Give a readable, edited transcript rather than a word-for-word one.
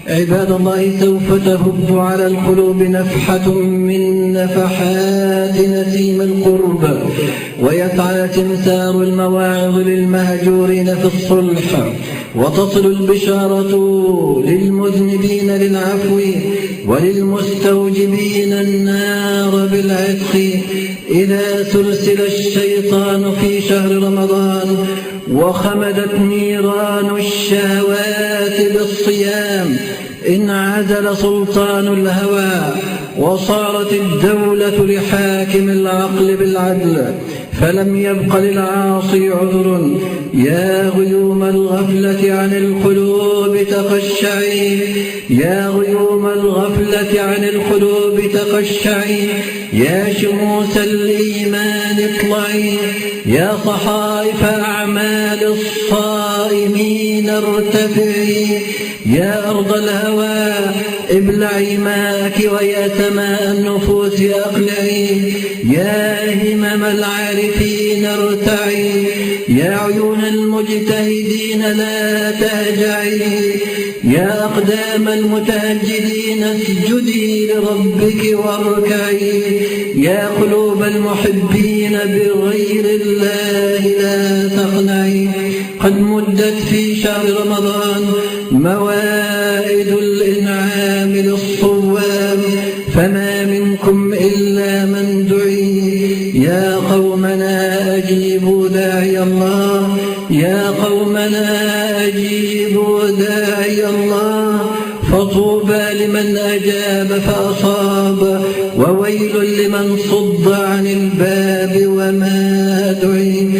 عباد الله، سوف تهب على القلوب نفحة من نفحات نسيم القرب، ويسعى تمثال المواعظ للمهجورين في الصلح، وتصل البشارة للمذنبين للعفو، وللمستوجبين النار بالعتق. إذا سلسل الشيطان في شهر رمضان، وخمدت نيران الشهوات بالصيام، انعزل سلطان الهوى، وصارت الدولة لحاكم العقل بالعدل، فلم يبق للعاصي عذر. يا غيوم الغفلة عن القلوب تقشعي، يا غيوم الغفلة عن القلوب تقشعي، يا شموس الإيمان اطلعي، يا صحائف أعمال الصائمين ارتفعي، يا أرض الهوى ابلعي ماءك، ويا سماء النفوس أقلعي، يا همم العارفين ارتعي، يا عيون المجتهدين لا تهجعي، يا أقدام المتهجدين اسجدي لربك واركعي، يا قلوب المحبين بغير الله لا تقنعي. قد مدت في شهر رمضان موائد الإنعام للصوام، فما منكم إلا من دعي. يا قومنا أجيبوا داعي الله، يا قومنا أجيبوا داعي الله، فطوبى لمن أجاب فأصاب، وويل لمن صد عن الباب وما دعي.